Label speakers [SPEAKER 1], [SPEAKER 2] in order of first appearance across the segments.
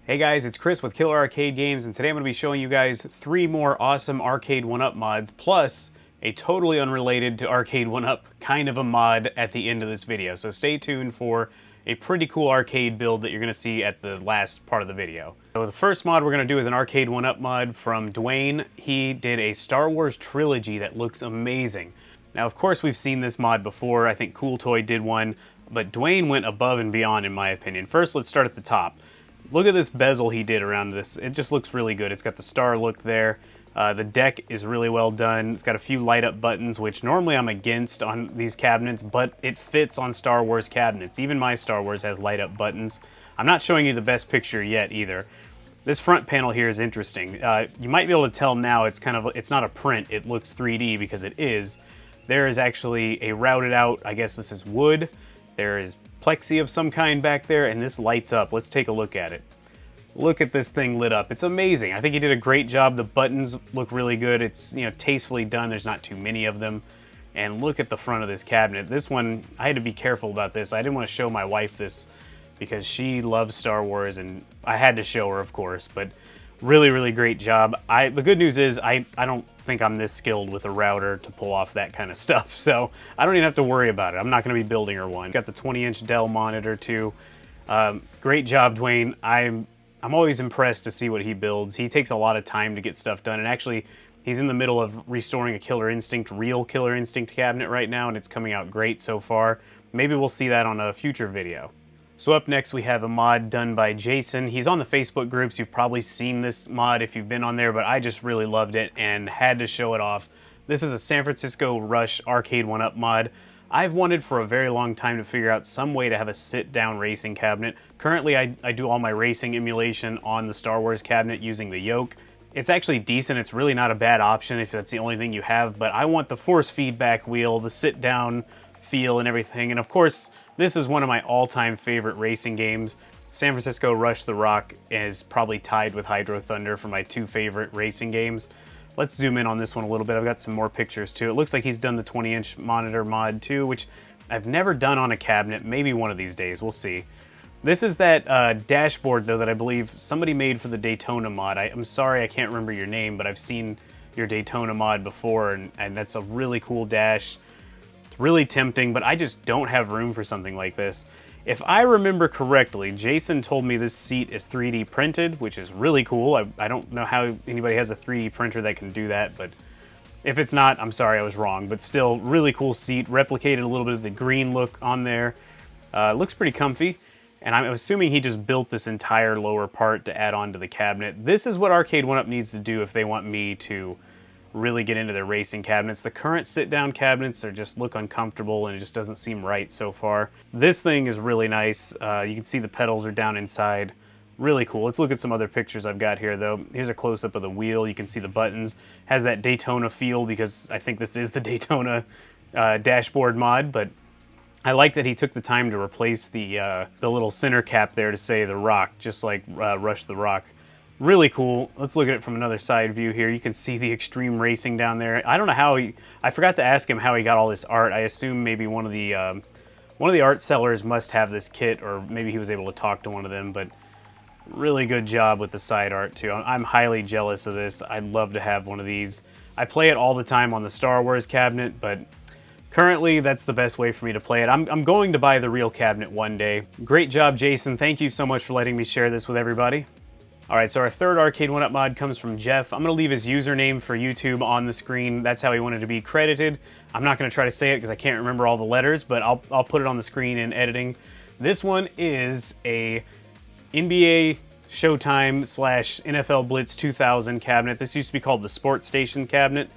[SPEAKER 1] Hey guys, it's Chris with Killer Arcade Games, and today I'm going to be showing you guys 3 more awesome Arcade1Up mods, plus a totally unrelated to Arcade1Up kind of a mod at the end of this video. So stay tuned for a pretty cool arcade build that you're going to see at the last part of the video. So the first mod we're going to do is an Arcade1Up mod from Dwayne. He did a Star Wars Trilogy that looks amazing. Now, of course, we've seen this mod before. I think Cool Toy did one, but Dwayne went above and beyond in my opinion. First, let's start at the top. Look at this bezel he did around this. It just looks really good. It's got the star look there. The deck is really well done. It's got a few light up buttons, which normally I'm against on these cabinets, but it fits on Star Wars cabinets. Even my Star Wars has light up buttons. I'm not showing you the best picture yet either. This front panel here is interesting. You might be able to tell now it's not a print. It looks 3D because it is. There is actually a routed out, I guess this is wood. There is plexi of some kind back there, and this lights up. Let's take a look at it. Look at this thing lit up. It's amazing. I think he did a great job. The buttons look really good. It's, you know, tastefully done. There's not too many of them. And look at the front of this cabinet. This one, I had to be careful about this. I didn't want to show my wife this because she loves Star Wars, and I had to show her, of course, but really, really great job. The good news is I don't think I'm this skilled with a router to pull off that kind of stuff, so I don't even have to worry about it. I'm not going to be building her one. Got the 20-inch Dell monitor too. Great job, Dwayne. I'm always impressed to see what he builds. He takes a lot of time to get stuff done, and actually he's in the middle of restoring a real Killer Instinct cabinet right now, and it's coming out great so far. Maybe we'll see that on a future video. So up next we have a mod done by Jason. He's on the Facebook groups. You've probably seen this mod if you've been on there, but I just really loved it and had to show it off. This is a San Francisco Rush Arcade1Up mod. I've wanted for a very long time to figure out some way to have a sit-down racing cabinet. Currently I do all my racing emulation on the Star Wars cabinet using the yoke. It's actually decent. It's really not a bad option if that's the only thing you have, but I want the force feedback wheel, the sit-down feel and everything, and of course this is one of my all-time favorite racing games. San Francisco Rush the Rock is probably tied with Hydro Thunder for my 2 favorite racing games. Let's zoom in on this one a little bit. I've got some more pictures too. It looks like he's done the 20-inch monitor mod too, which I've never done on a cabinet. Maybe one of these days, we'll see. This is that dashboard though that I believe somebody made for the Daytona mod. I'm sorry I can't remember your name, but I've seen your Daytona mod before, and that's a really cool dash. Really tempting, but I just don't have room for something like this. If I remember correctly, Jason told me this seat is 3D printed, which is really cool. I don't know how anybody has a 3D printer that can do that, but if it's not, I'm sorry, I was wrong. But still, really cool seat. Replicated a little bit of the green look on there. Looks pretty comfy, and I'm assuming he just built this entire lower part to add on to the cabinet. This is what Arcade1Up needs to do if they want me to really get into their racing cabinets. The current sit-down cabinets just look uncomfortable, and it just doesn't seem right so far. This thing is really nice. You can see the pedals are down inside. Really cool. Let's look at some other pictures I've got here though. Here's a close-up of the wheel. You can see the buttons. Has that Daytona feel because I think this is the Daytona dashboard mod, but I like that he took the time to replace the little center cap there to say The Rock, just like Rush the Rock. Really cool. Let's look at it from another side view here. You can see the extreme racing down there. I don't know how I forgot to ask him how he got all this art. I assume maybe one of the art sellers must have this kit, or maybe he was able to talk to one of them, but really good job with the side art too. I'm highly jealous of this. I'd love to have one of these. I play it all the time on the Star Wars cabinet, but currently that's the best way for me to play it. I'm going to buy the real cabinet one day. Great job, Jason. Thank you so much for letting me share this with everybody. Alright, so our third Arcade1Up mod comes from Jeff. I'm going to leave his username for YouTube on the screen. That's how he wanted to be credited. I'm not going to try to say it because I can't remember all the letters, but I'll put it on the screen in editing. This one is a NBA Showtime / NFL Blitz 2000 cabinet. This used to be called the Sports Station cabinet.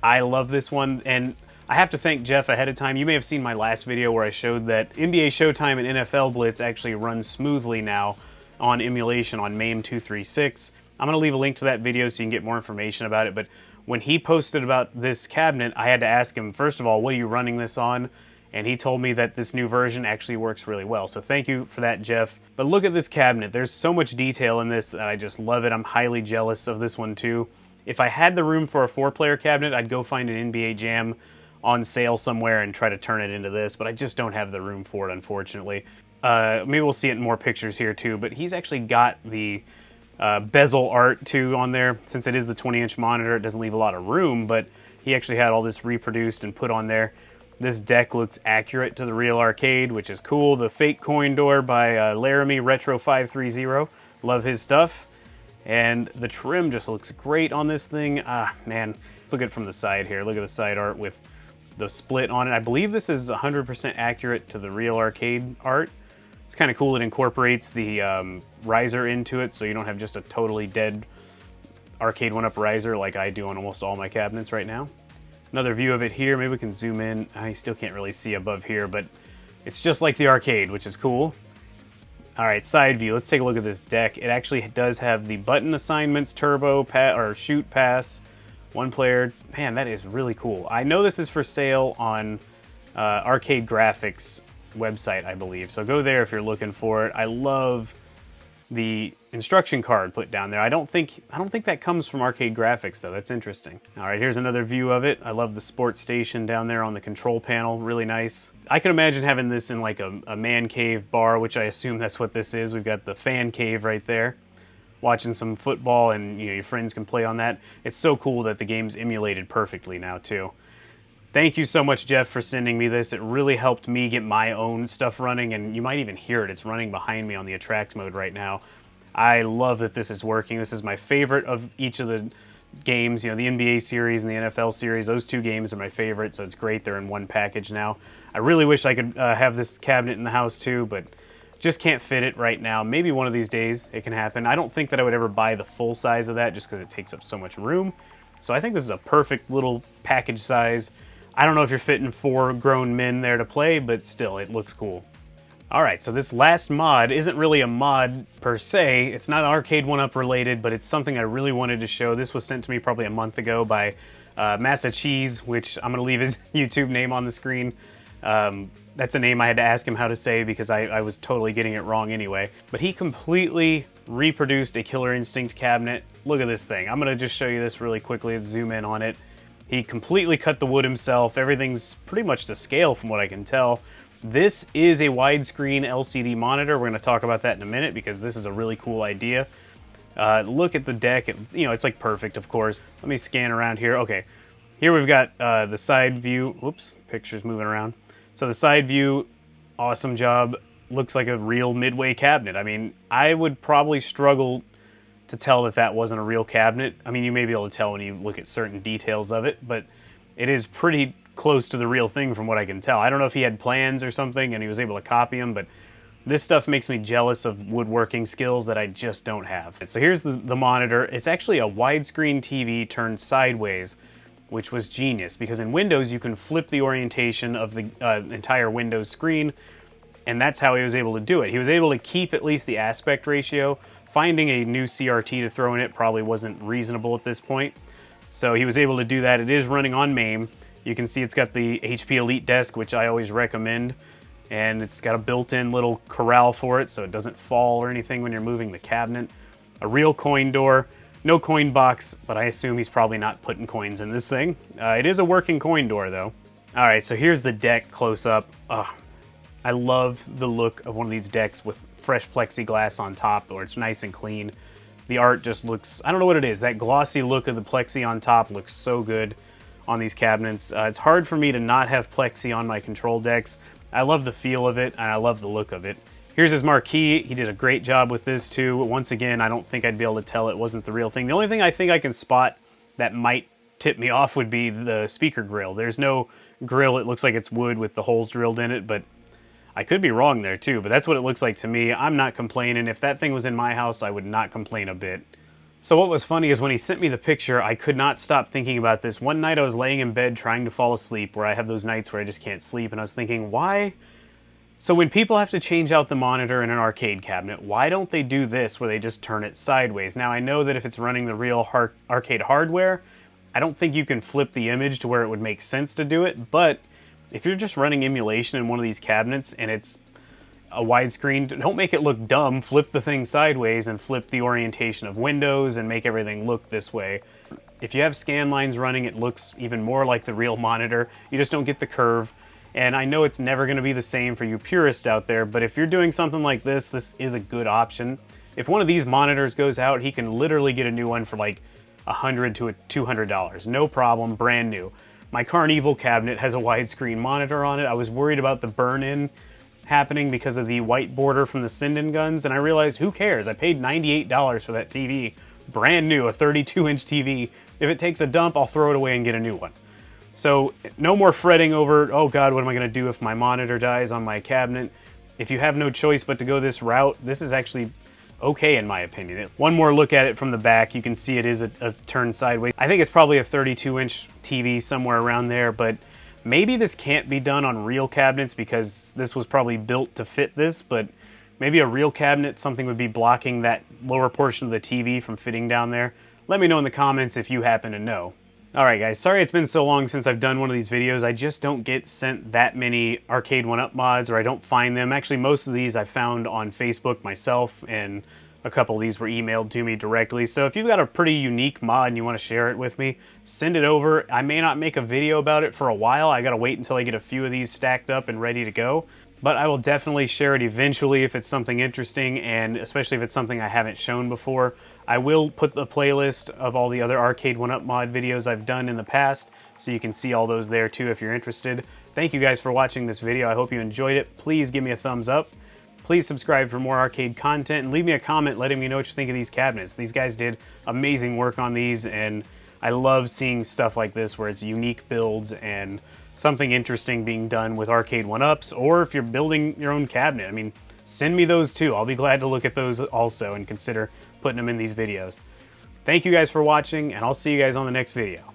[SPEAKER 1] I love this one, and I have to thank Jeff ahead of time. You may have seen my last video where I showed that NBA Showtime and NFL Blitz actually run smoothly now on emulation on MAME 236. I'm going to leave a link to that video so you can get more information about it, but when he posted about this cabinet, I had to ask him, first of all, what are you running this on? And he told me that this new version actually works really well. So thank you for that, Jeff. But look at this cabinet. There's so much detail in this that I just love it. I'm highly jealous of this one too. If I had the room for a 4-player cabinet, I'd go find an NBA Jam on sale somewhere and try to turn it into this, but I just don't have the room for it, unfortunately. maybe we'll see it in more pictures here too, but he's actually got the bezel art too on there. Since it is the 20-inch monitor, it doesn't leave a lot of room, but he actually had all this reproduced and put on there. This deck looks accurate to the real arcade, which is cool. The fake coin door by Laramie Retro 530. Love his stuff. And the trim just looks great on this thing. Ah, man. Let's look at it from the side here. Look at the side art with the split on it. I believe this is 100% accurate to the real arcade art. It's kind of cool. It incorporates the riser into it, so you don't have just a totally dead Arcade1Up riser like I do on almost all my cabinets right now. Another view of it here. Maybe we can zoom in. I still can't really see above here, but it's just like the arcade, which is cool. All right, side view. Let's take a look at this deck. It actually does have the button assignments, turbo, or shoot, pass, one player. Man, that is really cool. I know this is for sale on Arcade Graphics website, I believe. So go there if you're looking for it. I love the instruction card put down there. I don't think that comes from Arcade Graphics though. That's interesting. All right, here's another view of it. I love the sports station down there on the control panel. Really nice. I can imagine having this in like a man cave bar, which I assume that's what this is. We've got the fan cave right there, watching some football, and you know, your friends can play on that. It's so cool that the game's emulated perfectly now too. Thank you so much, Jeff, for sending me this. It really helped me get my own stuff running, and you might even hear it. It's running behind me on the attract mode right now. I love that this is working. This is my favorite of each of the games. You know, the NBA series and the NFL series, those two games are my favorite, so it's great they're in one package now. I really wish I could have this cabinet in the house too, but just can't fit it right now. Maybe one of these days it can happen. I don't think that I would ever buy the full size of that just because it takes up so much room. So I think this is a perfect little package size. I don't know if you're fitting 4 grown men there to play, but still, it looks cool. All right, so this last mod isn't really a mod per se. It's not Arcade1Up related, but it's something I really wanted to show. This was sent to me probably a month ago by Massa Cheese, which I'm gonna leave his YouTube name on the screen. That's a name I had to ask him how to say because I was totally getting it wrong anyway. But he completely reproduced a Killer Instinct cabinet. Look at this thing. I'm gonna just show you this really quickly. Let's zoom in on it. He completely cut the wood himself. Everything's pretty much to scale from what I can tell. This is a widescreen LCD monitor. We're going to talk about that in a minute because this is a really cool idea. Look at the deck. You know, it's like perfect, of course. Let me scan around here. Okay, here we've got the side view. Whoops, picture's moving around. So the side view, awesome job. Looks like a real Midway cabinet. I mean, I would probably struggle to tell that that wasn't a real cabinet. I mean, you may be able to tell when you look at certain details of it, but it is pretty close to the real thing from what I can tell. I don't know if he had plans or something and he was able to copy them, but this stuff makes me jealous of woodworking skills that I just don't have. So here's the monitor. It's actually a widescreen TV turned sideways, which was genius because in Windows you can flip the orientation of the entire Windows screen, and that's how he was able to do it. He was able to keep at least the aspect ratio. Finding a new CRT to throw in it probably wasn't reasonable at this point. So he was able to do that. It is running on MAME. You can see it's got the HP Elitedesk, which I always recommend. And it's got a built-in little corral for it so it doesn't fall or anything when you're moving the cabinet. A real coin door. No coin box, but I assume he's probably not putting coins in this thing. It is a working coin door though. All right, so here's the deck close up. I love the look of one of these decks with fresh plexiglass on top, or it's nice and clean. The art just looks, I don't know what it is, that glossy look of the plexi on top looks so good on these cabinets. It's hard for me to not have plexi on my control decks. I love the feel of it, and I love the look of it. Here's his marquee. He did a great job with this too. Once again, I don't think I'd be able to tell it wasn't the real thing. The only thing I think I can spot that might tip me off would be the speaker grill. There's no grill. It looks like it's wood with the holes drilled in it, but I could be wrong there too, but that's what it looks like to me. I'm not complaining. If that thing was in my house, I would not complain a bit. So what was funny is when he sent me the picture, I could not stop thinking about this. One night I was laying in bed trying to fall asleep, where I have those nights where I just can't sleep, and I was thinking, why? So when people have to change out the monitor in an arcade cabinet, why don't they do this where they just turn it sideways? Now I know that if it's running the real arcade hardware, I don't think you can flip the image to where it would make sense to do it, but if you're just running emulation in one of these cabinets and it's a widescreen, don't make it look dumb. Flip the thing sideways and flip the orientation of windows and make everything look this way. If you have scan lines running, it looks even more like the real monitor. You just don't get the curve. And I know it's never going to be the same for you purists out there, but if you're doing something like this is a good option. If one of these monitors goes out, he can literally get a new one for like $100 to $200. No problem, brand new. My Carnival cabinet has a widescreen monitor on it. I was worried about the burn-in happening because of the white border from the Sinden guns, and I realized, who cares? I paid $98 for that TV, brand new, a 32-inch TV. If it takes a dump, I'll throw it away and get a new one. So no more fretting over, oh God, what am I going to do if my monitor dies on my cabinet? If you have no choice but to go this route, this is actually okay in my opinion. One more look at it from the back, you can see it is a turned sideways. I think it's probably a 32-inch TV, somewhere around there, but maybe this can't be done on real cabinets because this was probably built to fit this, but maybe a real cabinet, something would be blocking that lower portion of the TV from fitting down there. Let me know in the comments if you happen to know. Alright guys, sorry it's been so long since I've done one of these videos. I just don't get sent that many Arcade1Up mods, or I don't find them. Actually, most of these I found on Facebook myself, and a couple of these were emailed to me directly. So if you've got a pretty unique mod and you want to share it with me, send it over. I may not make a video about it for a while. I gotta wait until I get a few of these stacked up and ready to go. But I will definitely share it eventually if it's something interesting, and especially if it's something I haven't shown before. I will put the playlist of all the other Arcade1Up mod videos I've done in the past, so you can see all those there too if you're interested. Thank you guys for watching this video. I hope you enjoyed it. Please give me a thumbs up. Please subscribe for more arcade content, and leave me a comment letting me know what you think of these cabinets. These guys did amazing work on these, and I love seeing stuff like this where it's unique builds and something interesting being done with Arcade1Ups, or if you're building your own cabinet. I mean, send me those too. I'll be glad to look at those also and consider putting them in these videos. Thank you guys for watching, and I'll see you guys on the next video.